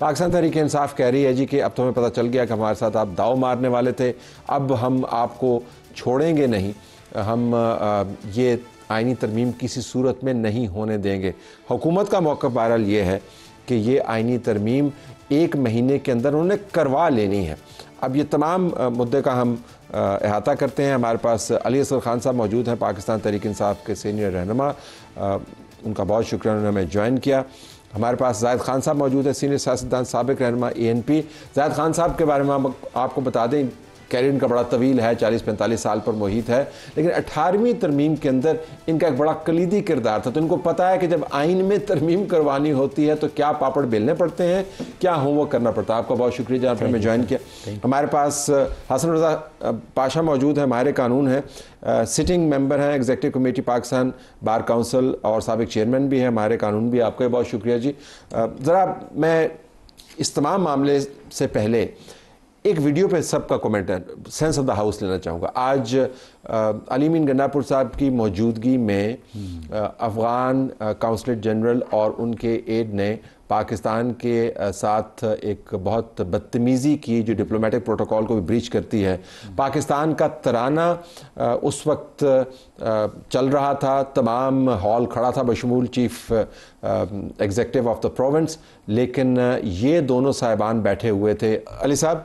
पाकिस्तान तहरीक इंसाफ कह रही है जी कि अब तो हमें पता चल गया कि हमारे साथ आप दाव मारने वाले थे, अब हम आपको छोड़ेंगे नहीं, हम ये आईनी तरमीम किसी सूरत में नहीं होने देंगे। हुकूमत का मौक़िफ़ बहरहाल ये है कि ये आईनी तरमीम 1 महीने के अंदर उन्होंने करवा लेनी है। अब ये तमाम मुद्दे का हम अहाता करते हैं। हमारे पास अली असगर खान साहब मौजूद हैं, पाकिस्तान तहरीक इंसाफ के सीनियर रहनुमा, उनका बहुत शुक्रिया, उन्होंने हमें ज्वाइन किया। हमारे पास जाहिद खान साहब मौजूद हैं, सीनियर सियासतदान, साबिक रहनुमा ANP। जाहिद खान साहब के बारे में हम आपको बता दें, कैरियर इनका बड़ा तवील है, 40-45 साल पर मुहित है, लेकिन 18वीं तरमीम के अंदर इनका एक बड़ा कलीदी किरदार था। तो इनको पता है कि जब आइन में तरमीम करवानी होती है तो क्या पापड़ बेलने पड़ते हैं, क्या होमवर्क करना पड़ता है। आपका बहुत शुक्रिया जहाँ पर हमें ज्वाइन किया। हमारे पास हसन रज़ा पाशा मौजूद है, माहिर कानून है, सिटिंग मेंबर हैं executive committee Pakistan bar council और साबिक चेयरमैन भी है, माहिर कानून भी। आपका बहुत शुक्रिया जी। ज़रा मैं इस तमाम मामले से पहले एक वीडियो पे सबका कमेंट है, सेंस ऑफ द हाउस लेना चाहूँगा। आज अली मीन गन्नापुर साहब की मौजूदगी में अफ़गान काउंसलेट जनरल और उनके एड ने पाकिस्तान के साथ एक बहुत बदतमीज़ी की, जो डिप्लोमेटिक प्रोटोकॉल को भी ब्रीच करती है। पाकिस्तान का तराना उस वक्त चल रहा था, तमाम हॉल खड़ा था बशमूल chief executive of the province, लेकिन ये दोनों साहिबान बैठे हुए थे। अली साहब,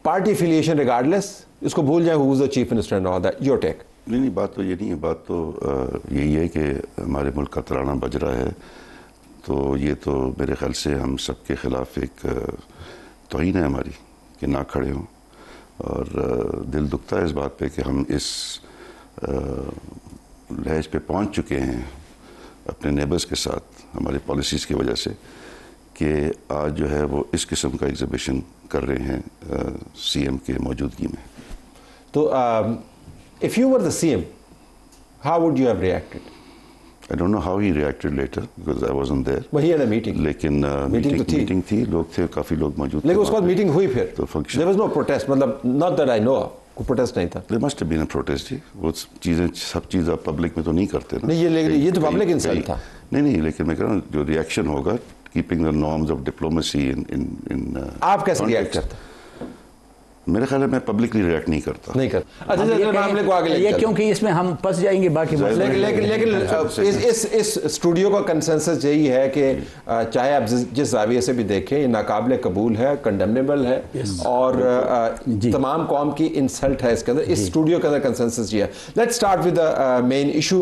पार्टी एफिलिएशन रिगार्डलेस, इसको भूल जाए who is the chief minister and all that, your take. नहीं, बात तो ये नहीं है, बात तो यही है कि हमारे मुल्क का तराना बज रहा है, तो ये तो मेरे ख्याल से हम सबके ख़िलाफ़ एक तौहीन है हमारी कि ना खड़े हों, और दिल दुखता है इस बात पे कि हम इस लहज पे पहुंच चुके हैं अपने नेबर्स के साथ हमारी पॉलिसीज़ की वजह से, कि आज जो है वो इस किस्म का एग्जिबिशन कर रहे हैं CM के मौजूदगी में। तो if you were the CM, how would you have reacted? I don't know how he reacted later because I wasn't there. Well, he had a meeting. लेकिन मीटिंग थी, लोग थे, काफ़ी लोग मौजूद थे। लेकिन उसके बाद मीटिंग हुई फिर तो function, there was no protest, मतलब not that I know of, कोई प्रोटेस्ट नहीं था। There must have been a protest जी, वो चीज़ें, सब चीज़ आप पब्लिक में तो नहीं करते ना। नहीं, ये तो पब्लिक इंसल्ट था। नहीं, लेकिन मैं कह रहा हूँ जो रिएक्शन होगा, keeping the norms of diplomacy in आप कैसे रिएक्ट करते? मेरे ख्याल में मैं पब्लिकली रिएक्ट नहीं करता। अच्छा, मामले को आगे ये क्योंकि इसमें हम फंस जाएंगे बाकी। लेकिन इस स्टूडियो का कंसेंसस यही है कि चाहे आप जिस जाविये से भी देखें, ये नाकाबिले कबूल है, कंडेमनेबल है, और तमाम कौम की इंसल्ट है इसके अंदर। इस स्टूडियो के अंदर कंसेंसस ये है। Let's start with the main issue.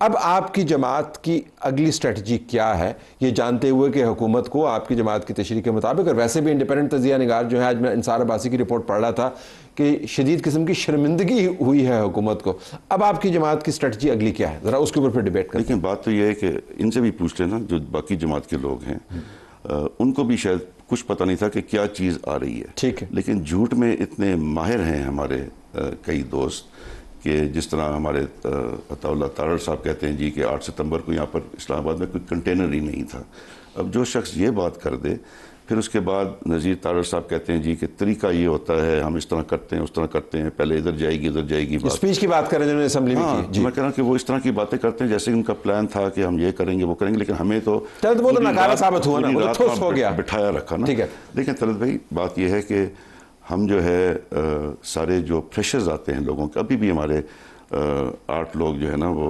अब आपकी जमात की अगली स्ट्रेटजी क्या है, ये जानते हुए कि हुकूमत को आपकी जमात की तशरीह के मुताबिक, और वैसे भी इंडिपेंडेंट तजिया निगार जो है, आज मैं इंसार अब्बासी की रिपोर्ट पढ़ रहा था कि शदीद किस्म की शर्मिंदगी हुई है हुकूमत को। अब आपकी जमात की स्ट्रेटजी अगली क्या है, ज़रा उसके ऊपर फिर डिबेट करें। लेकिन बात तो यह है कि इनसे भी पूछ लेना, जो बाकी जमात के लोग हैं, उनको भी शायद कुछ पता नहीं था कि क्या चीज़ आ रही है। ठीक है, लेकिन झूठ में इतने माहिर हैं हमारे कई दोस्त कि जिस तरह हमारे अताउल्लाह तारड़ साहब कहते हैं जी कि 8 सितंबर को यहाँ पर इस्लामाबाद में कोई कंटेनर ही नहीं था। अब जो शख्स ये बात कर दे, फिर उसके बाद नज़ीर तारड़ साहब कहते हैं जी कि तरीका ये होता है, हम इस तरह करते हैं, उस तरह करते हैं, पहले इधर जाएगी बात। स्पीच की बात करें जिन्होंने असेंबली में की। मैं कह रहा हूँ कि वो इस तरह की बातें करते हैं जैसे उनका प्लान था कि हम ये करेंगे वो करेंगे, लेकिन हमें तो नाकारा साबित हुआ ना, हो गया, बिठाया रखा ना। ठीक है, लेकिन तलत भाई बात यह है कि हम जो है सारे जो फ्रेशर्स आते हैं लोगों के, अभी भी हमारे 8 लोग जो है ना वो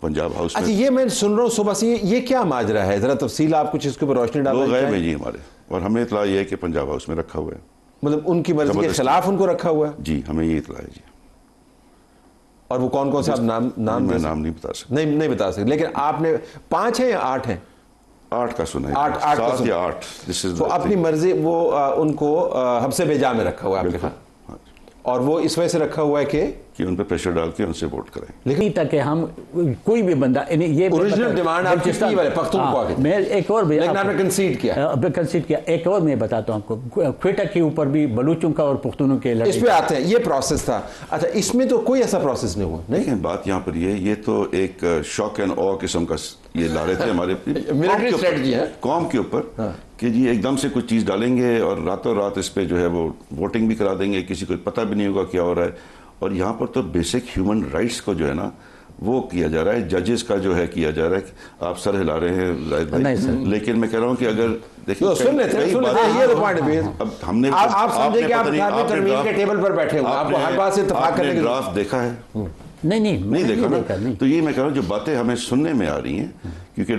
पंजाब हाउस। अच्छा, ये मैं सुन रहा हूँ सुबह से, ये क्या माजरा है, जरा तफसील आप कुछ इसके ऊपर रोशनी डालें। लोग गए में जी हमारे, और हमें इतला ये है कि पंजाब हाउस में रखा हुआ है, मतलब उनकी मर्जी के खिलाफ उनको रखा हुआ है जी, हमें ये इतला है जी। और वो कौन कौन से आप नाम मैं नाम नहीं बता सकता। नहीं बता सकते, लेकिन आपने 5 हैं या 8 हैं? 8 का सुना है, 7 या 8। तो अपनी मर्जी वो उनको हमसे बेजा में रखा हुआ है आपके साथ, और वो इस वजह से रखा हुआ है कि उन पर प्रेशर डाल के उनसे वोट करें। लेकिन तक हम कोई भी बंदा ये ओरिजिनल डिमांड आपकी थी वाले पख्तूनख्वा की, मैं एक और भी, लेकिन आपने कंसीड किया। एक और मैं बताता हूँ आपको, क्वेटा के ऊपर भी बलूचों का और पुख्तूनों के इस पे आते हैं, ये प्रोसेस था। अच्छा, इसमें तो कोई ऐसा प्रोसेस नहीं हुआ। नहीं, बात यहाँ पर ये तो एक शॉक एंड ऑ किस्म का ये ला रहे थे हमारे मिलिट्री स्ट्रेटजी है कौम के ऊपर कि जी एकदम से कुछ चीज़ डालेंगे और रातों रात इस पे जो है वो वोटिंग भी करा देंगे, किसी को पता भी नहीं होगा क्या हो रहा है। और यहाँ पर तो बेसिक ह्यूमन राइट्स को जो है ना वो किया जा रहा है। जजेस का जो है किया जा रहा है। आप सर हिला रहे हैं जाहिद भाई, लेकिन मैं कह रहा हूँ कि अगर देखिए सुन लेते हैं, ये तो पॉइंट भी है। अब हमने आप समझे कि आप तरमीम के टेबल पर बैठे हो, आपको हर बात से इत्तेफाक करने की ड्राफ्ट देखा है? नहीं देखा ना। तो ये मैं कह रहा हूँ जो बातें हमें सुनने में आ रही हैं, क्योंकि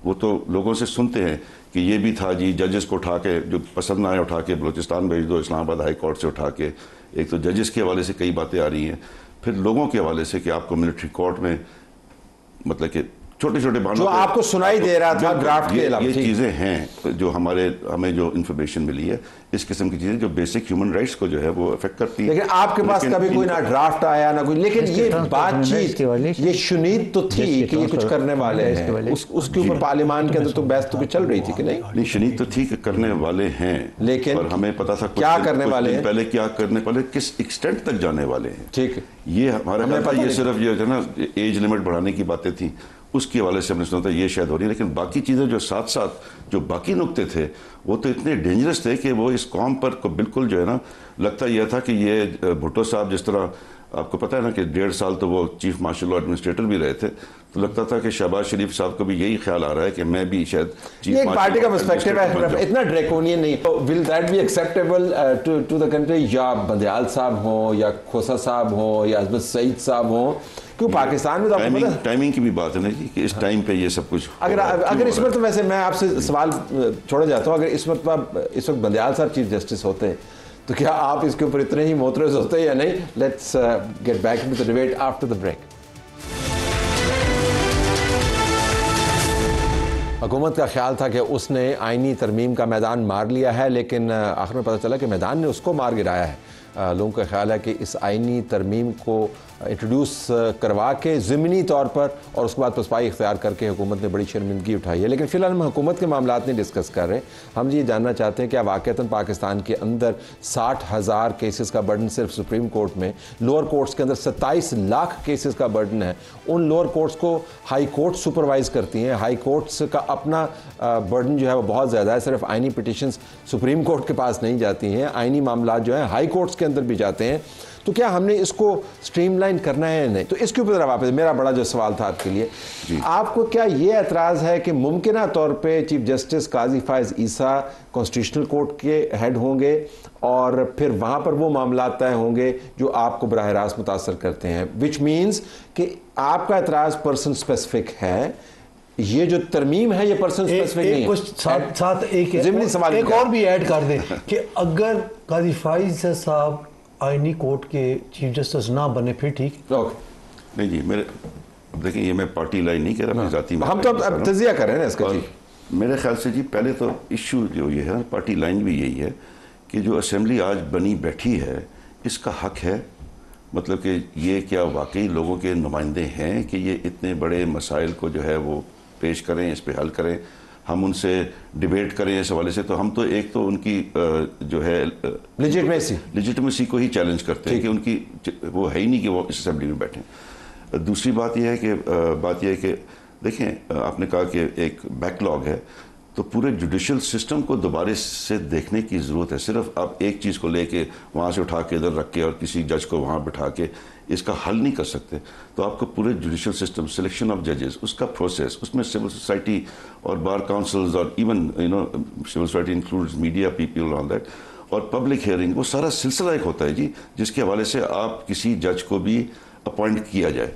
वो तो लोगों से सुनते हैं कि ये भी था जी, जजेस को उठा के जो पसंद ना आए उठा के बलूचिस्तान भेज दो, इस्लामाबाद हाई कोर्ट से उठा के। एक तो जजेस के हवाले से कई बातें आ रही हैं, फिर लोगों के हवाले से कि आपको मिलिट्री कोर्ट में मतलब कि छोटे छोटे बहानों जो आपको सुनाई दे रहा था ड्राफ्ट के अलावा, ये चीजें हैं जो हमें जो इन्फॉर्मेशन मिली है, इस किस्म की चीजें जो बेसिक ह्यूमन राइट्स को जो है वो अफेक्ट करती है। लेकिन आपके पास कभी कोई ना ड्राफ्ट आया ना कोई, लेकिन ये बातचीत, ये शुनीद तो थी कि ये कुछ करने वाले हैं, उसके ऊपर पार्लियामान के अंदर तो बहस तो चल रही थी कि नहीं? शुनीद तो थी कि करने वाले हैं, लेकिन और हमें पता था क्या करने वाले हैं, पहले क्या करने वाले, किस एक्सटेंट तक जाने वाले हैं। ठीक है, ये हमारे पास ये सिर्फ ये है ना एज लिमिट बढ़ाने की बातें थी, उसके हवाले से हमने सुना था ये शायद हो रही है। लेकिन बाकी चीज़ें जो साथ साथ जो बाकी नुक्ते थे वो तो इतने डेंजरस थे कि वो इस कौम पर को बिल्कुल जो है ना लगता यह था कि ये भुट्टो साहब, जिस तरह आपको पता है ना कि 1.5 साल तो वो चीफ मार्शल लॉ एडमिनिस्ट्रेटर भी रहे थे, तो लगता था कि शहबाज शरीफ साहब को भी यही ख्याल आ रहा है कि मैं भी शायद चीफ एक पार्टी का पर्सपेक्टिव है, इतना ड्रैकोनियन नहीं। Will that be acceptable to the country? या बंदयाल साहब हो, या खोसा साहब हो, या अजमत सईद साहब हो, क्यों पाकिस्तान में तो टाइमिंग की भी बात है ना जी कि इस टाइम पे ये सब कुछ अगर इस वक्त, तो वैसे मैं आपसे सवाल छोड़ा जाता हूँ, अगर इस वक्त बंदयाल साहब चीफ जस्टिस होते हैं तो क्या आप इसके ऊपर इतने ही मोतरज होते हैं या नहीं? Let's get back to the debate after the break. हुकूमत का ख्याल था कि उसने आइनी तरमीम का मैदान मार लिया है, लेकिन आखिर में पता चला कि मैदान ने उसको मार गिराया है। लोगों का ख्याल है कि इस आइनी तरमीम को इंट्रोड्यूस करवा के ज़मीनी तौर पर और उसके बाद पसपाई इख्तियार करके हुकूमत ने बड़ी शर्मिंदगी उठाई है। लेकिन फ़िलहाल हम हुकूमत के मामलात नहीं डिस्कस कर रहे, हम ये जानना चाहते हैं कि वाक़तन पाकिस्तान के अंदर 60,000 केसेस का बर्डन सिर्फ सुप्रीम कोर्ट में, लोअर कोर्ट्स के अंदर 27 लाख केसेस का बर्डन है। उन लोअर कोर्ट्स को हाई कोर्ट सुपरवाइज़ करती हैं, हाई कोर्ट्स का अपना बर्डन जो है वो बहुत ज़्यादा है। सिर्फ आइनी पिटिशंस सुप्रीम कोर्ट के पास नहीं जाती हैं, आइनी मामला जो है हाई कोर्ट्स के अंदर भी जाते हैं। तो क्या हमने इसको स्ट्रीमलाइन करना है या नहीं? तो इसके ऊपर वापस मेरा बड़ा जो सवाल था आपके लिए, आपको क्या ये एतराज़ है कि मुमकिन तौर पे चीफ जस्टिस काजी फायज़ ईसा कॉन्स्टिट्यूशनल कोर्ट के हेड होंगे और फिर वहाँ पर वो मामला तय होंगे जो आपको बराह रास्त मुतासर करते हैं, विच मीन्स कि आपका एतराज़ पर्सन स्पेसिफिक है, ये जो तरमीम है ये पर्सन स्पेसिफिक नहीं है। कुछ साथ एक और भी ऐड कर दें कि अगर काजी फायज़ साहब आईनी कोर्ट के चीफ जस्टिस ना बने फिर ठीक? नहीं जी, मेरे देखिए ये मैं पार्टी लाइन नहीं कह रहा, अपनी जाती हम तो अब तजिया कर रहे हैं इसका जी। मेरे ख्याल से जी पहले तो इशू जो ये है, पार्टी लाइन भी यही है कि जो असेंबली आज बनी बैठी है इसका हक है, मतलब कि ये क्या वाकई लोगों के नुमाइंदे हैं कि ये इतने बड़े मसाइल को जो है वो पेश करें, इस पर हल करें, हम उनसे डिबेट करें इस हवाले से। तो हम तो एक तो उनकी जो है लिजिटिमेसी को ही चैलेंज करते हैं कि उनकी वो है ही नहीं कि वो इस असेंबली में बैठें। दूसरी बात यह है कि देखें, आपने कहा कि एक बैकलॉग है, तो पूरे जुडिशल सिस्टम को दोबारा से देखने की ज़रूरत है। सिर्फ आप एक चीज़ को लेके वहाँ से उठा के इधर रख के और किसी जज को वहाँ बिठा के इसका हल नहीं कर सकते। तो आपको पूरे जुडिशल सिस्टम, सिलेक्शन ऑफ जजेस, उसका प्रोसेस, उसमें सिविल सोसाइटी और बार काउंसिल्स और even civil society includes media people all that, और पब्लिक हियरिंग, वो सारा सिलसिला एक होता है जी जिसके हवाले से आप किसी जज को भी अपॉइंट किया जाए।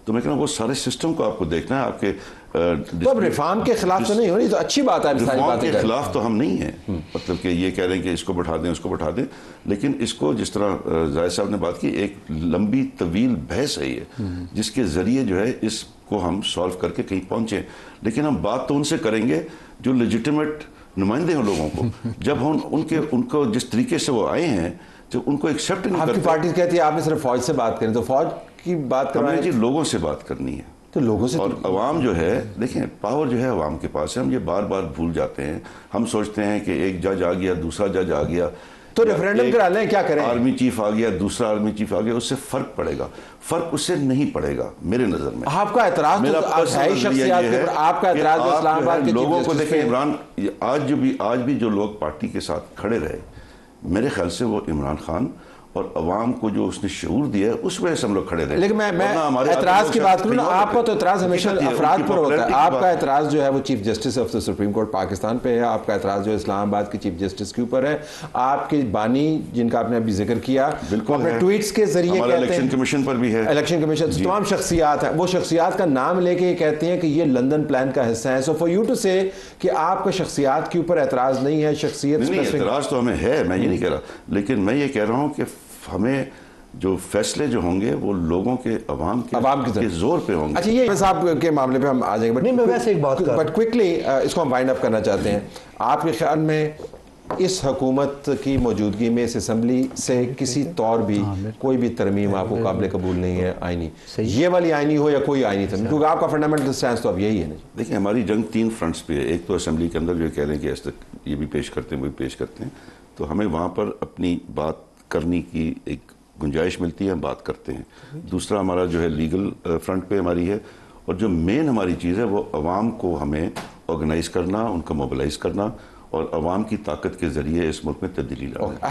तो मैं कह रहा हूँ वो सारे सिस्टम को आपको देखना है। आपके तो अब रिफॉर्म के खिलाफ तो नहीं हो रही, तो अच्छी बात है। रिफॉर्म के खिलाफ तो हम नहीं हैं, मतलब कि ये कह रहे हैं कि इसको बैठा दें उसको बैठा दें, लेकिन इसको जिस तरह जायद साहब ने बात की, एक लंबी तवील बहस है ये, जिसके जरिए जो है इसको हम सॉल्व करके कहीं पहुंचे। लेकिन हम बात तो उनसे करेंगे जो लेजिटिमेट नुमाइंदे हैं लोगों को। जब हम उनको जिस तरीके से वो आए हैं, जो उनको एक्सेप्ट नहीं करते। आपकी पार्टी कहती है आपने सिर्फ फौज से बात करें, तो फौज की बात करना है जी, लोगों से बात करनी है। तो लोगों से, और अवाम जो है, देखें पावर जो है अवाम के पास है, हम ये बार बार भूल जाते हैं। हम सोचते हैं कि एक जज आ गया, दूसरा जज आ गया, तो रेफरेंडम करा लें, क्या करें, आर्मी चीफ आ गया, दूसरा आर्मी चीफ आ गया, उससे फर्क पड़ेगा? फर्क उससे नहीं पड़ेगा मेरे नजर में। आपका एतराज मेरा आपका एतराज इस्लामाबाद के लोगों को देखें, इमरान आज भी जो लोग पार्टी के साथ खड़े रहे, मेरे ख्याल से वो इमरान खान और अवाम को जो उसने शऊर दिया है उस वजह से हम लोग खड़े रहे। लेकिन मैं एतराज की बात करूँ ना, आपका तो एतराज हमेशा अफराद पर होता है। आपका एतराज जो है वो chief justice of the supreme court Pakistan पे है, आपका एतराज जो इस्लामाबाद के चीफ जस्टिस के ऊपर है, आपके बानी जिनका आपने अभी जिक्र किया अपने ट्वीट्स के जरिए कहते हैं, इलेक्शन कमीशन पर भी है, इलेक्शन कमीशन तमाम शख्सियात हैं, वो शख्सियात का नाम लेके कहते हैं कि ये लंदन प्लान का हिस्सा है। सो फॉर यू टू से कि आपका शख्सियात के ऊपर एतराज नहीं है, शख्सियत नहीं, एतराज तो हमें है, मैं ये नहीं कह रहा, लेकिन मैं ये कह रहा हूँ कि हमें जो फैसले जो होंगे वो लोगों के अवाम के जोर पे होंगे। अच्छा, ये साहब के मामले पे हम आ जाएंगे, नहीं मैं वैसे एक बात बट क्विकली इसको हम वाइंड अप करना चाहते हैं। आपके ख्याल में इस हुकूमत की मौजूदगी में इस असम्बली से किसी तौर भी कोई भी तरमीम आपको काबिल कबूल नहीं है आईनी, ये वाली आईनी हो या कोई आईनी तरमीम, क्योंकि आपका फंडामेंटल स्टैंड तो अब यही है ना। देखिए, हमारी जंग 3 फ्रंट्स पे है। एक तो असम्बली के अंदर जो कह रहे हैं कि ऐसे ये भी पेश करते हैं, वो भी पेश करते हैं, तो हमें वहाँ पर अपनी बात करने की एक गुंजाइश मिलती है, हम बात करते हैं। दूसरा हमारा जो है लीगल फ्रंट पे हमारी है, और जो मेन हमारी चीज़ है वो अवाम को हमें ऑर्गेनाइज करना, उनको मोबिलाइज करना और अवाम की ताकत के ज़रिए इस मुल्क में तब्दीली लाना।